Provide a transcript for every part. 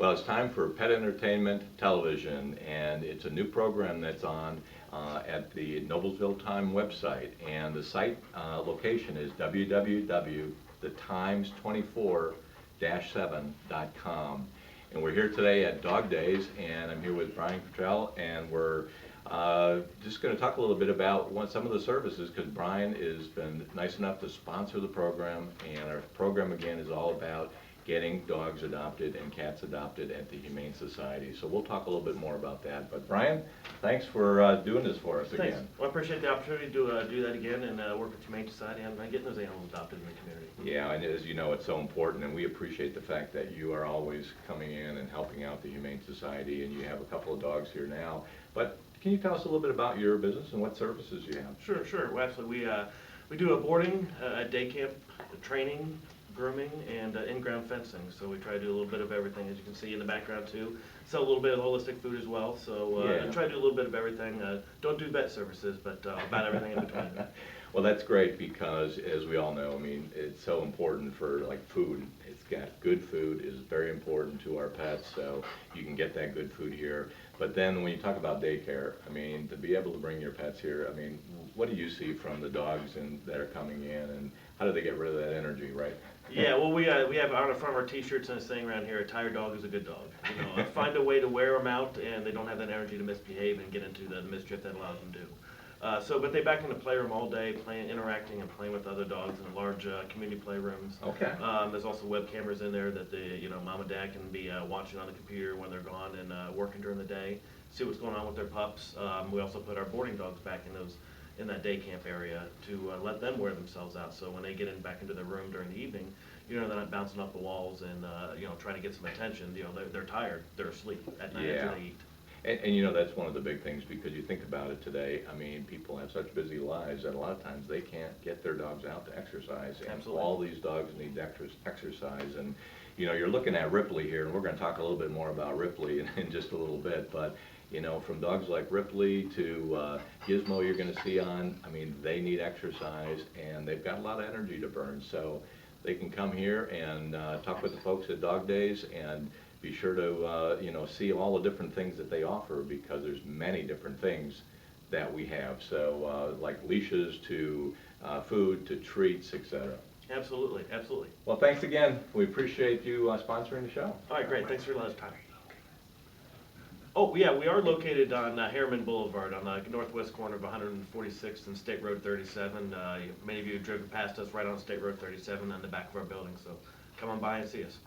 Well, it's time for Pet Entertainment Television, and it's a new program that's on at the Noblesville Time website, and the site location is www.thetimes24-7.com. And we're here today at Dog Days, and I'm here with Brian Cottrell, and we're just going to talk a little bit about some of the services, because Brian has been nice enough to sponsor the program, and our program again is all about getting dogs adopted and cats adopted at the Humane Society. So we'll talk a little bit more about that. But Brian, thanks for doing this for us again. Thanks. Well, I appreciate the opportunity to do that again and work with Humane Society on getting those animals adopted in the community. Yeah, and as you know, it's so important, and we appreciate the fact that you are always coming in and helping out the Humane Society, and you have a couple of dogs here now. But can you tell us a little bit about your business and what services you have? Sure. Well, actually, we do a boarding, a day camp, training, grooming, and in-ground fencing. So we try to do a little bit of everything, as you can see in the background too. Sell a little bit of holistic food as well. So I try to do a little bit of everything. Don't do vet services, but about everything in between. Well, that's great, because as we all know, I mean, it's so important for like food. It's got good food is very important to our pets, so you can get that good food here. But then when you talk about daycare, I mean, to be able to bring your pets here, I mean, what do you see from the dogs that are coming in, and how do they get rid of that energy, right? Yeah, well, we have on the front of our T-shirts and a saying around here: a tired dog is a good dog. You know, find a way to wear them out, and they don't have that energy to misbehave and get into the mischief that allows them to. But they back in the playroom all day, interacting and playing with other dogs in large community playrooms. Okay. There's also web cameras in there that mom and dad can be watching on the computer when they're gone and working during the day, see what's going on with their pups. We also put our boarding dogs back in that day camp area to let them wear themselves out. So when they get back into their room during the evening, they're not bouncing off the walls and trying to get some attention. They're tired, they're asleep at night after they eat. And that's one of the big things, because you think about it today, I mean, people have such busy lives that a lot of times they can't get their dogs out to exercise. And Absolutely. All these dogs need exercise. And, you're looking at Ripley here, and we're going to talk a little bit more about Ripley in just a little bit. But, from dogs like Ripley to Gizmo you're going to see on, I mean, they need exercise, and they've got a lot of energy to burn. So they can come here and talk with the folks at Dog Days, and be sure to see all the different things that they offer, because there's many different things that we have. So like leashes to food to treats, etc. Absolutely. Well, thanks again. We appreciate you sponsoring the show. All right, great. Thanks for letting us time. Oh, yeah, we are located on Harriman Boulevard on the northwest corner of 146th and State Road 37. Many of you have driven past us right on State Road 37 on the back of our building, so come on by and see us.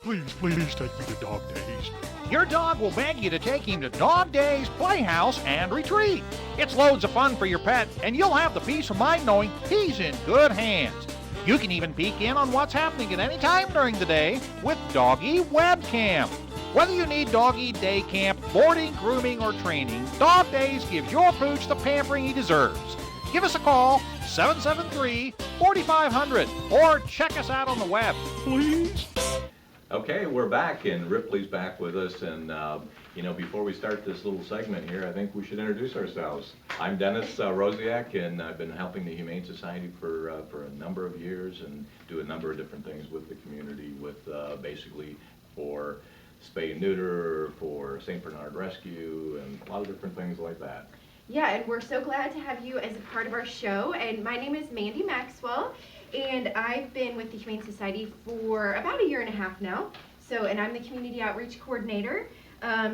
Please take me to Dog Days. Your dog will beg you to take him to Dog Days, Playhouse, and Retreat. It's loads of fun for your pet, and you'll have the peace of mind knowing he's in good hands. You can even peek in on what's happening at any time during the day with Doggy Webcam. Whether you need doggy day camp, boarding, grooming, or training, Dog Days gives your pooch the pampering he deserves. Give us a call, 773-4500, or check us out on the web. Please? Okay, we're back, and Ripley's back with us, and before we start this little segment here, I think we should introduce ourselves. I'm Dennis Rosiak, and I've been helping the Humane Society for a number of years, and do a number of different things with the community, with basically for spay and neuter, for St. Bernard Rescue, and a lot of different things like that. Yeah, and we're so glad to have you as a part of our show. And my name is Mandy Maxwell, and I've been with the Humane Society for about a year and a half now. And I'm the Community Outreach Coordinator.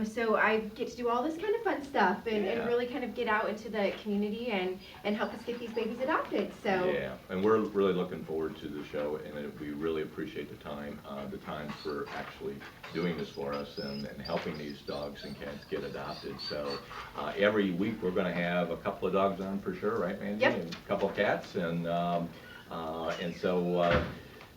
So I get to do all this kind of fun stuff and really kind of get out into the community and help us get these babies adopted. Yeah, and we're really looking forward to the show, and we really appreciate the time for actually doing this for us and helping these dogs and cats get adopted. So every week we're going to have a couple of dogs on for sure, right, Mandy? Yep. And a couple of cats, and so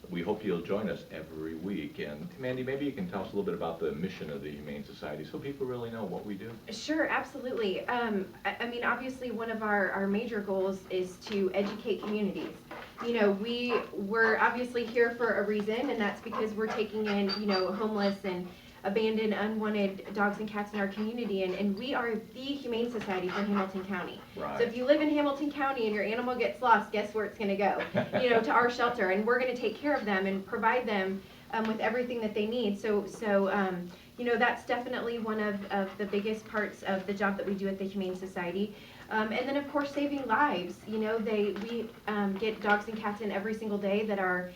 we hope you'll join us every week. And Mandy, maybe you can tell us a little bit about the mission of the Humane Society so people really know what we do. Sure, absolutely. I mean, obviously one of our major goals is to educate communities. We're obviously here for a reason, and that's because we're taking in, homeless and abandoned, unwanted dogs and cats in our community, and we are the Humane Society for Hamilton County. Right. So if you live in Hamilton County and your animal gets lost, guess where it's going to go? To our shelter, and we're going to take care of them and provide them with everything that they need. So you know, that's definitely one of the biggest parts of the job that we do at the Humane Society. And then of course saving lives. You know, we get dogs and cats in every single day that are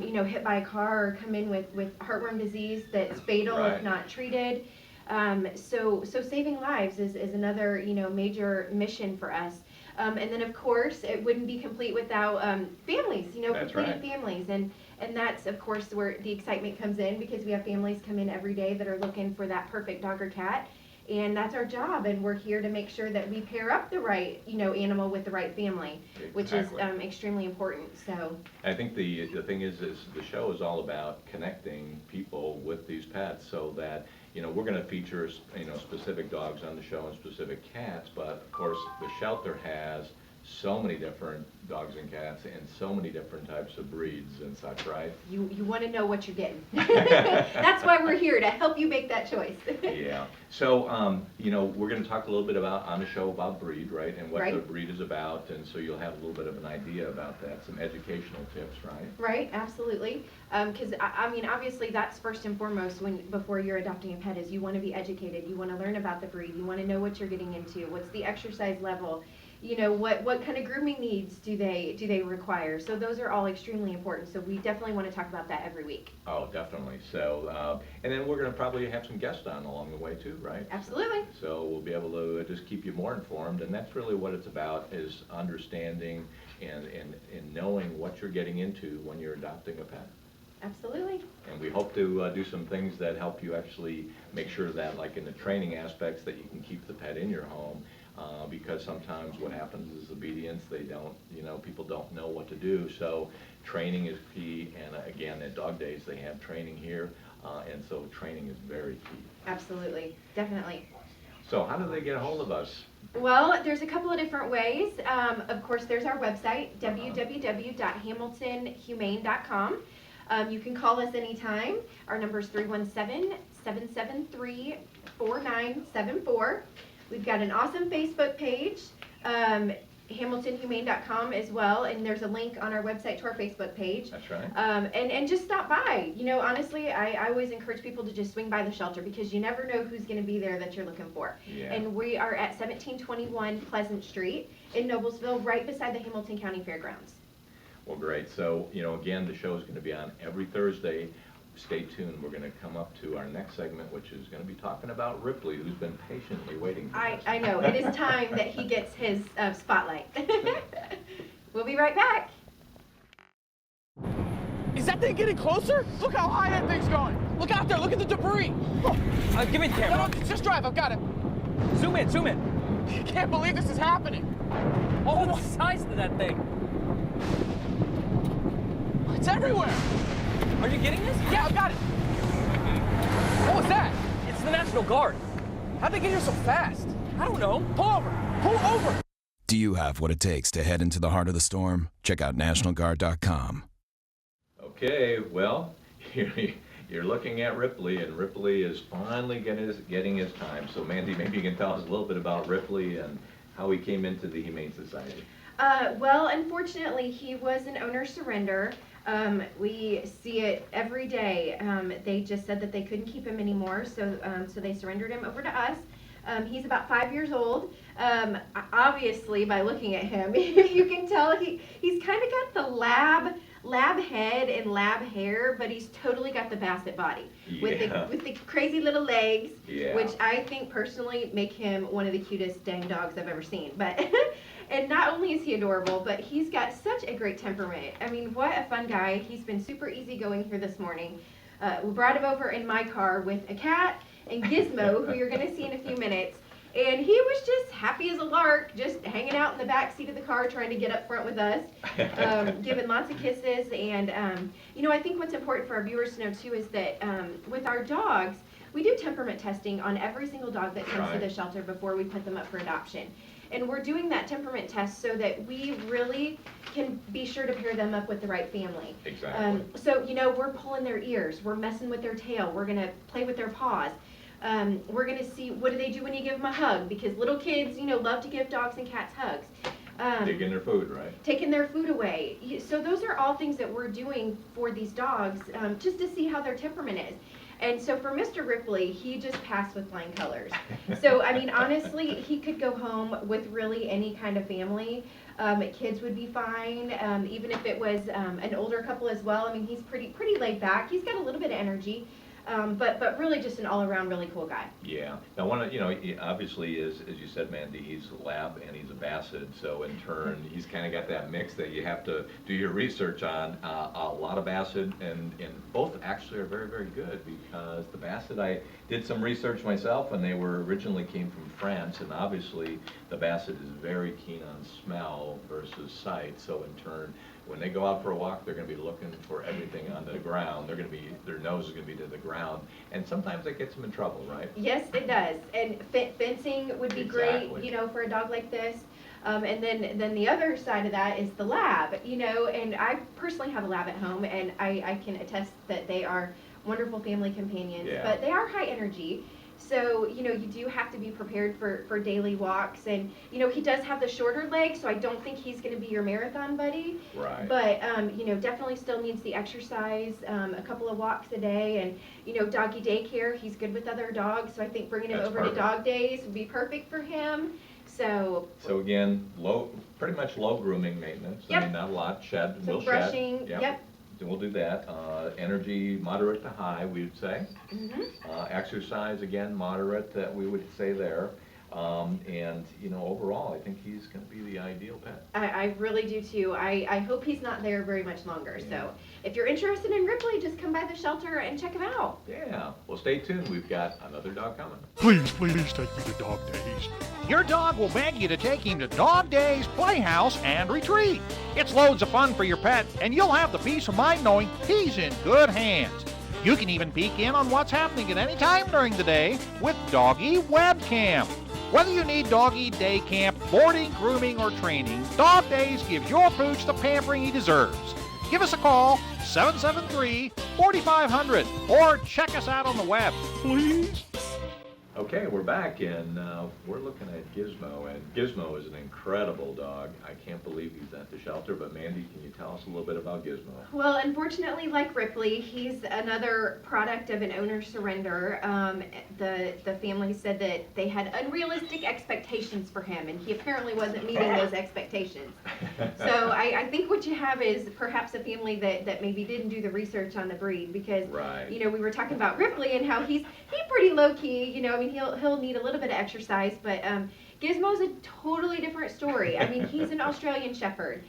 you know, hit by a car or come in with heartworm disease that's fatal Right. if not treated. So saving lives is another, you know, major mission for us. And then of course it wouldn't be complete without families, you know, That's completed right. families. And that's of course where the excitement comes in, because we have families come in every day that are looking for that perfect dog or cat. And that's our job, and we're here to make sure that we pair up the right, you know, animal with the right family, which is Exactly. extremely important. So I think the thing is the show is all about connecting people with these pets, so that, you know, we're going to feature, you know, specific dogs on the show and specific cats, but of course the shelter has so many different dogs and cats and so many different types of breeds and such, right? you want to know what you're getting. That's why we're here, to help you make that choice. Yeah. So, you know, we're going to talk a little bit about, on the show, about breed, right? And what Right. the breed is about, and so you'll have a little bit of an idea about that, some educational tips, right? Right, absolutely. Because I mean, obviously, that's first and foremost before you're adopting a pet, is you want to be educated. You want to learn about the breed. You want to know what you're getting into. What's the exercise level? You know, what kind of grooming needs do they require? So those are all extremely important. So we definitely want to talk about that every week. Oh, definitely. So, and then we're going to probably have some guests on along the way too, right? Absolutely. So we'll be able to just keep you more informed, and that's really what it's about, is understanding and knowing what you're getting into when you're adopting a pet. Absolutely. And we hope to do some things that help you actually make sure that, like in the training aspects, that you can keep the pet in your home. Because sometimes what happens is obedience, they don't, you know, people don't know what to do. So training is key, and again, at Dog Days, they have training here, and so training is very key. Absolutely. Definitely. So how do they get a hold of us? Well, there's a couple of different ways. Of course, there's our website, www.hamiltonhumane.com. You can call us anytime. Our number is 317-773-4974. We've got an awesome Facebook page, HamiltonHumane.com as well, and there's a link on our website to our Facebook page. That's right. And just stop by. You know, honestly, I always encourage people to just swing by the shelter, because you never know who's going to be there that you're looking for. Yeah. And we are at 1721 Pleasant Street in Noblesville, right beside the Hamilton County Fairgrounds. Well, great. So, you know, again, the show is going to be on every Thursday. Stay tuned. We're going to come up to our next segment, which is going to be talking about Ripley, who's been patiently waiting for us. I know. It is time that he gets his spotlight. We'll be right back. Is that thing getting closer? Look how high that thing's going. Look out there, look at the debris. Give me the camera. No, just drive, I've got it. Zoom in, zoom in. I can't believe this is happening. Oh, the size of that thing. It's everywhere. Are you getting this? Yeah, I've got it. What was that? It's the National Guard. How'd they get here so fast? I don't know. Pull over, pull over. Do you have what it takes to head into the heart of the storm? Check out NationalGuard.com. Okay, well, you're looking at Ripley, and Ripley is finally getting his time. So Mandy, maybe you can tell us a little bit about Ripley and how he came into the Humane Society. Well, unfortunately, he was an owner surrender. We see it every day. They just said that they couldn't keep him anymore, so they surrendered him over to us. He's about 5 years old. Obviously, by looking at him, you can tell he's kind of got the lab head and lab hair, but he's totally got the Basset body with the crazy little legs, Yeah. which I think personally make him one of the cutest dang dogs I've ever seen. But and not only is he adorable, but he's got such a great temperament. I mean, what a fun guy. He's been super easygoing here this morning. We brought him over in my car with a cat and Gizmo, who you're going to see in a few minutes. And he was just happy as a lark, just hanging out in the back seat of the car, trying to get up front with us, giving lots of kisses. And, you know, I think what's important for our viewers to know, too, is that with our dogs, we do temperament testing on every single dog that comes to the shelter before we put them up for adoption. And we're doing that temperament test so that we really can be sure to pair them up with the right family. Exactly. So, you know, we're pulling their ears, we're messing with their tail, we're going to play with their paws. We're going to see what do they do when you give them a hug, because little kids, you know, love to give dogs and cats hugs. Taking their food, right? taking their food away. So those are all things that we're doing for these dogs, just to see how their temperament is. And so for Mr. Ripley, he just passed with flying colors. So, I mean, honestly, he could go home with really any kind of family. Kids would be fine, even if it was an older couple as well. I mean, he's pretty laid back. He's got a little bit of energy. But really just an all-around really cool guy. Yeah. Now, he obviously is, as you said, Mandy, he's a lab and he's a basset. So in turn, he's kind of got that mix that you have to do your research on. A lot of basset, and both actually are very, very good, because the basset, I did some research myself, and they originally came from France, and obviously the basset is very keen on smell versus sight. So in turn, when they go out for a walk, they're going to be looking for everything on the ground. Their nose is going to be to the ground, and sometimes that gets them in trouble, right? Yes, it does. And fencing would be great, Exactly. for a dog like this. And then the other side of that is the lab, and I personally have a lab at home, and I can attest that they are wonderful family companions, Yeah. but they are high energy. So, you do have to be prepared for daily walks. And, he does have the shorter legs, so I don't think he's going to be your marathon buddy. Right. But, definitely still needs the exercise, a couple of walks a day. And, doggy daycare, he's good with other dogs. So I think bringing him That's over perfect. to dog days would be perfect for him. So, So again, pretty much low grooming maintenance. I Yep. mean, not a lot. some We'll brushing, shed. yep. We'll do that. Energy, moderate to high, we would say. Mhm. Exercise, again, moderate, that we would say there. And, overall, I think he's going to be the ideal pet. I really do too. I hope he's not there very much longer. Yeah. So if you're interested in Ripley, just come by the shelter and check him out. Yeah. Well, stay tuned. We've got another dog coming. Please take me to Dog Days. Your dog will beg you to take him to Dog Days, Playhouse, and Retreat. It's loads of fun for your pet, and you'll have the peace of mind knowing he's in good hands. You can even peek in on what's happening at any time during the day with Doggy Webcam. Whether you need doggy day camp, boarding, grooming, or training, Dog Days gives your pooch the pampering he deserves. Give us a call, 773-4500, or check us out on the web. Please? Okay, we're back, and we're looking at Gizmo, and Gizmo is an incredible dog. I can't believe he's at the shelter, but Mandy, can you tell us a little bit about Gizmo? Well, unfortunately, like Ripley, he's another product of an owner surrender. The family said that they had unrealistic expectations for him, and he apparently wasn't meeting those expectations. So I think what you have is perhaps a family that maybe didn't do the research on the breed, because Right. we were talking about Ripley and how he's pretty low key. I mean, he'll need a little bit of exercise, but Gizmo's a totally different story. I mean, he's an Australian Shepherd.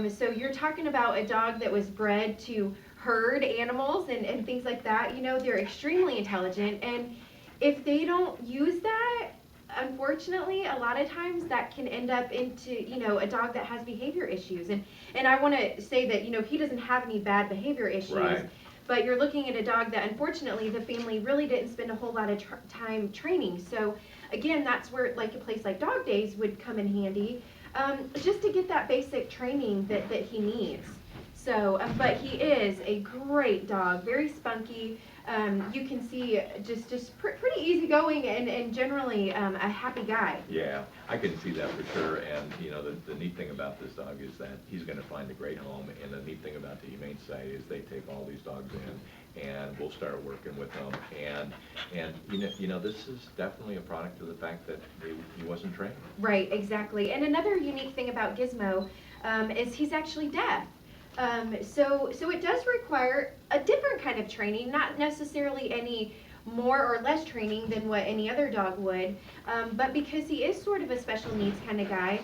So you're talking about a dog that was bred to herd animals and things like that. They're extremely intelligent, and if they don't use that, unfortunately, a lot of times that can end up into, a dog that has behavior issues. And I want to say that, he doesn't have any bad behavior issues. Right. But you're looking at a dog that, unfortunately, the family really didn't spend a whole lot of time training. So, again, that's where, like, a place like Dog Days would come in handy, just to get that basic training that he needs. So, but he is a great dog, very spunky. You can see just pretty easygoing and generally a happy guy. Yeah, I can see that for sure, and the neat thing about this dog is that he's going to find a great home, and the neat thing about the Humane Society is they take all these dogs in, and we'll start working with them, and this is definitely a product of the fact that he wasn't trained. Right, exactly. And another unique thing about Gizmo is he's actually deaf. So it does require a different kind of training, not necessarily any more or less training than what any other dog would, but because he is sort of a special needs kind of guy,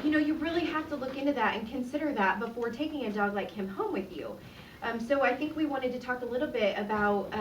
you really have to look into that and consider that before taking a dog like him home with you. So I think we wanted to talk a little bit about,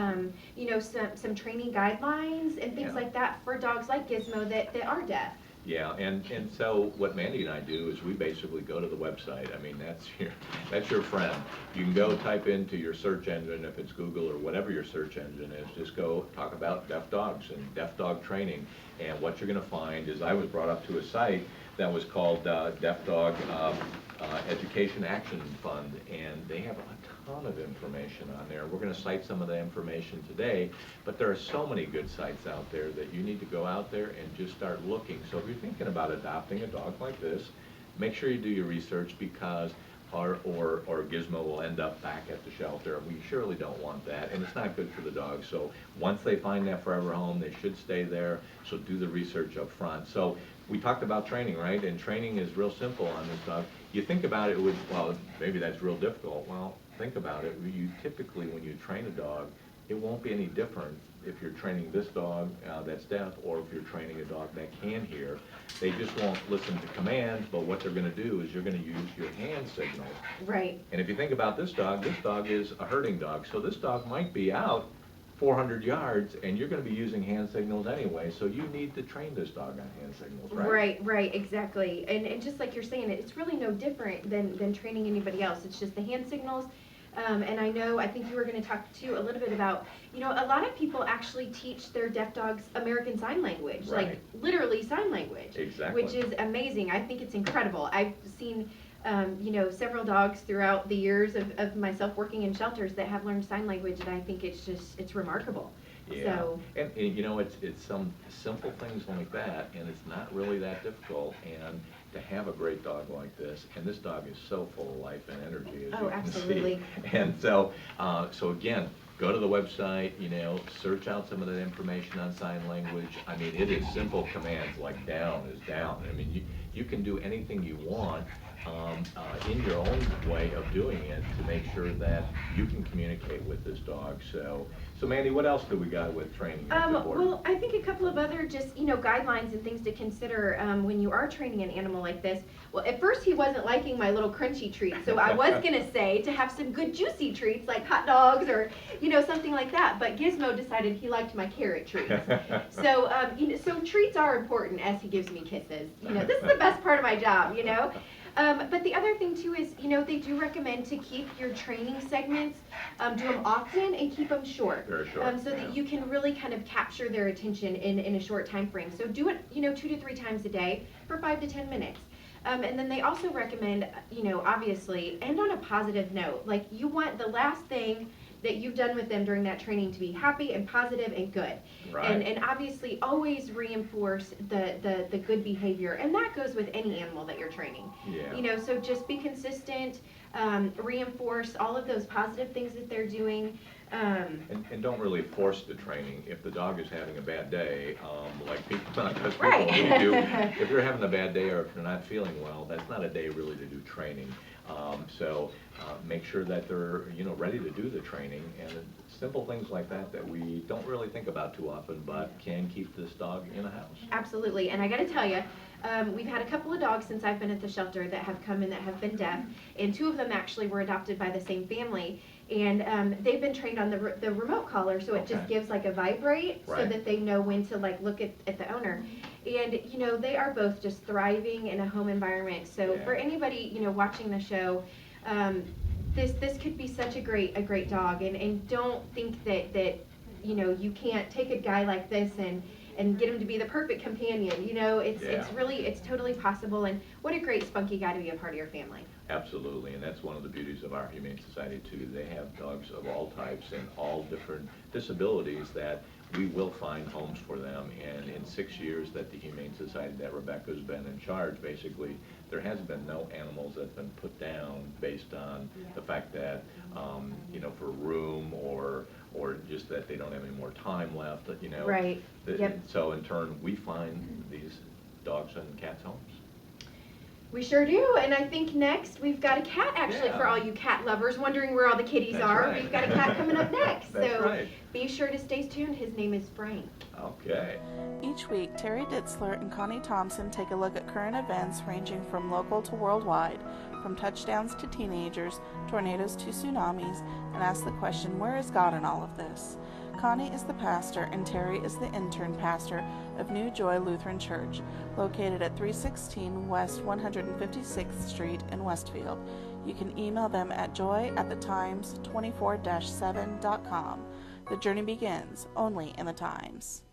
some training guidelines and things Yeah. like that for dogs like Gizmo that are deaf. Yeah, and so what Mandy and I do is we basically go to the website. I mean, that's your friend. You can go type into your search engine, if it's Google or whatever your search engine is, just go talk about deaf dogs and deaf dog training. And what you're going to find is I was brought up to a site that was called Deaf Dog Education Action Fund, and they have a ton of information on there. We're going to cite some of the information today, but there are so many good sites out there that you need to go out there and just start looking. So if you're thinking about adopting a dog like this, make sure you do your research, because or Gizmo will end up back at the shelter. We surely don't want that, and it's not good for the dog. So once they find that forever home, they should stay there. So do the research up front. So we talked about training, right? And training is real simple on this dog. You think about it, well, maybe that's real difficult. Well, think about it. You typically, when you train a dog, it won't be any different if you're training this dog that's deaf, or if you're training a dog that can hear. They just won't listen to commands, but what they're going to do is you're going to use your hand signals. Right. And if you think about this dog is a herding dog. So this dog might be out 400 yards, and you're going to be using hand signals anyway, so you need to train this dog on hand signals, right? Right, exactly. And just like you're saying, it's really no different than training anybody else. It's just the hand signals. And I think you were going to talk too a little bit about, a lot of people actually teach their deaf dogs American Sign Language, Right. like literally sign language, Exactly. which is amazing. I think it's incredible. I've seen, several dogs throughout the years of myself working in shelters that have learned sign language, and I think it's remarkable. Yeah, So, and it's some simple things like that, and it's not really that difficult. And to have a great dog like this, and this dog is so full of life and energy, as Oh, you can absolutely. see. And so again, go to the website, search out some of that information on sign language. I mean, it is simple commands like down is down. I mean, you can do anything you want in your own way of doing it to make sure that you can communicate with this dog. So Mandy, what else do we got with training? that's important? Well, I think a couple of other just, guidelines and things to consider when you are training an animal like this. Well, at first he wasn't liking my little crunchy treats, so I was going to say to have some good juicy treats like hot dogs or, something like that. But Gizmo decided he liked my carrot treats. So, so treats are important as he gives me kisses. This is the best part of my job, But the other thing too is, they do recommend to keep your training segments, do them often and keep them short. Very short, So yeah. that you can really kind of capture their attention in a short time frame. So do it, 2 to 3 times a day for 5 to 10 minutes. And then they also recommend, obviously, end on a positive note. Like, you want the last thing that you've done with them during that training to be happy and positive and good. Right. And obviously always reinforce the good behavior. And that goes with any animal that you're training. Yeah. So just be consistent, reinforce all of those positive things that they're doing. And don't really force the training. If the dog is having a bad day, like people, because people Right. really do, if you're having a bad day or if you're not feeling well, that's not a day really to do training. So make sure that they're ready to do the training, and simple things like that we don't really think about too often, but can keep this dog in a house. Absolutely, and I gotta tell you, we've had a couple of dogs since I've been at the shelter that have come in that have been deaf, and 2 of them actually were adopted by the same family, and they've been trained on the remote collar, so it just Okay. gives like a vibrate, so Right. that they know when to like look at the owner. And they are both just thriving in a home environment. So Yeah. for anybody watching the show, this could be such a great dog, and don't think that you can't take a guy like this and get him to be the perfect companion. It's totally possible, and what a great spunky guy to be a part of your family. Absolutely, and that's one of the beauties of our Humane Society too. They have dogs of all types and all different disabilities that we will find homes for them. And in 6 years that the Humane Society, that Rebecca's been in charge, basically, there has been no animals that's been put down based on the fact that, for room or just that they don't have any more time left, Right. Yep. So in turn, we find these dogs and cats homes. We sure do, and I think next we've got a cat, actually, Yeah. for all you cat lovers wondering where all the kitties That's are. right. We've got a cat coming up next, That's so right. be sure to stay tuned. His name is Frank. Okay. Each week, Terry Ditzler and Connie Thompson take a look at current events ranging from local to worldwide, from touchdowns to teenagers, tornadoes to tsunamis, and ask the question, where is God in all of this? Connie is the pastor and Terry is the intern pastor of New Joy Lutheran Church, located at 316 West 156th Street in Westfield. You can email them at joy@thetimes24-7.com. The journey begins only in the Times.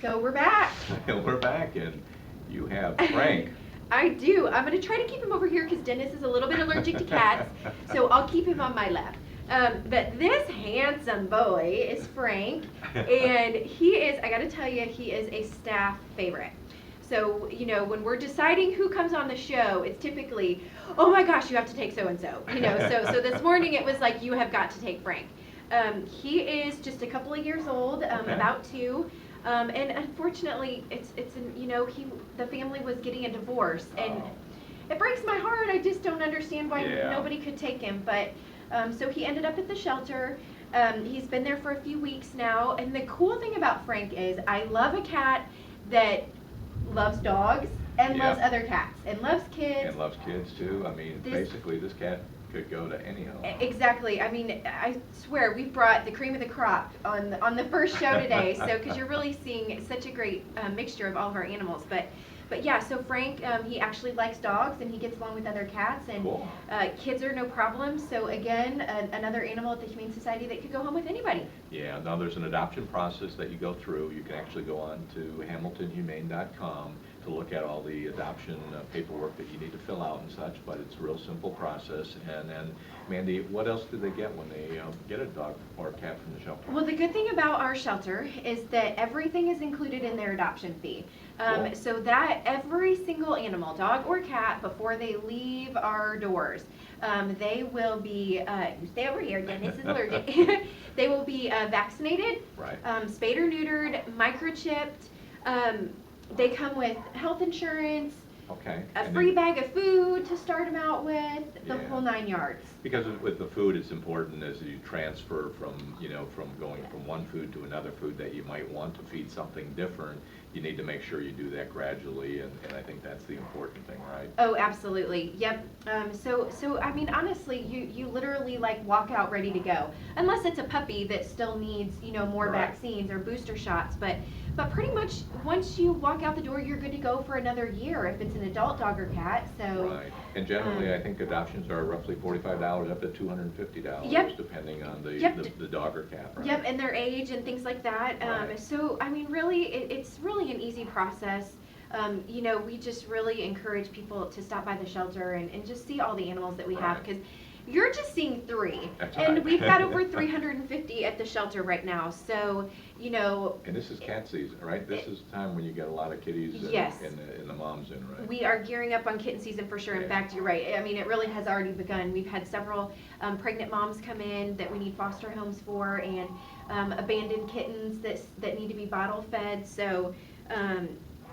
So we're back. We're back, and you have Frank. I do. I'm going to try to keep him over here because Dennis is a little bit allergic to cats, so I'll keep him on my lap. But this handsome boy is Frank, and he is, I got to tell you, he is a staff favorite. So, you know, when we're deciding who comes on the show, it's typically, oh my gosh, you have to take so-and-so. You know, so this morning it was like, you have got to take Frank. He is just a couple of years old, about 2. And unfortunately, you know, the family was getting a divorce, and it breaks my heart. I just don't understand why nobody could take him. But so he ended up at the shelter. He's been there for a few weeks now. And the cool thing about Frank is, I love a cat that loves dogs and loves other cats and loves kids. And loves kids too. I mean, basically, this cat could go to any home. Exactly. I mean, I swear we brought the cream of the crop on the first show today. So, because you're really seeing such a great mixture of all of our animals. But yeah, so Frank, he actually likes dogs and he gets along with other cats, and Cool. Kids are no problem. So again, another animal at the Humane Society that could go home with anybody. Yeah, now there's an adoption process that you go through. You can actually go on to hamiltonhumane.com to look at all the adoption paperwork that you need to fill out and such, but it's a real simple process. And then, Mandy, what else do they get when they get a dog or a cat from the shelter? Well, the good thing about our shelter is that everything is included in their adoption fee. Cool. So that every single animal, dog or cat, before they leave our doors, they will be, stay over here, Dennis is allergic. They will be vaccinated, Right. spayed or neutered, microchipped. They come with health insurance, Okay. a And free then- bag of food to start them out with, the Yeah. whole 9 yards. Because with the food, it's important as you transfer from, you know, from going from one food to another food that you might want to feed something different. You need to make sure you do that gradually, and I think that's the important thing, right? Oh, absolutely. Yep. So I mean, honestly, you literally like walk out ready to go, unless it's a puppy that still needs, you know, more Right. vaccines or booster shots. But pretty much once you walk out the door, you're good to go for another year if it's an adult dog or cat. So. Right. And generally, I think adoptions are roughly $45 up to $250, Yep. depending on the Yep. the dog or cat, right? Yep, and their age and things like that. Right. So, I mean, really, it's really an easy process. You know, we just really encourage people to stop by the shelter and just see all the animals that we have, Right. because you're just seeing 3. That's And right. we've got over 350 at the shelter right now. So, you know, And this is cat season, right? This is the time when you get a lot of kitties Yes. and the moms in, right? we are gearing up on kitten season for sure. In Yeah. fact, you're right. I mean, it really has already begun. We've had several pregnant moms come in that we need foster homes for, and abandoned kittens that need to be bottle fed. So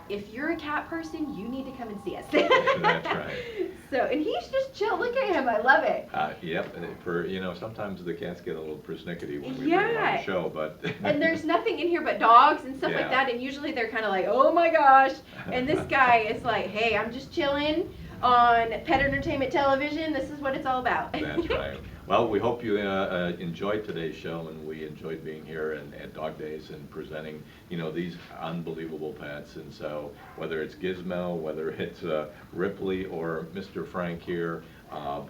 if you're a cat person, you need to come and see us. That's right. So, and he's just chill. Look at him. I love it. Yep, and you know, sometimes the cats get a little persnickety when we bring them on Yeah. the show, but. And there's nothing in here but dogs and stuff Yeah. like that. And usually they're kind of like, oh my gosh. And this guy is like, hey, I'm just chilling on Pet Entertainment Television. This is what it's all about. That's right. Well, we hope you enjoyed today's show, and we enjoyed being here at Dog Days and presenting, you know, these unbelievable pets. And so, whether it's Gizmo, whether it's Ripley or Mr. Frank here,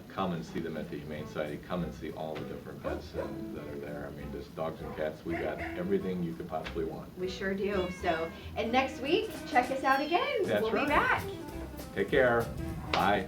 come and see them at the Humane Society. Come and see all the different pets that are there. I mean, just dogs and cats. We got everything you could possibly want. We sure do. So, and next week, check us out again. That's We'll right. be back. Take care. Bye.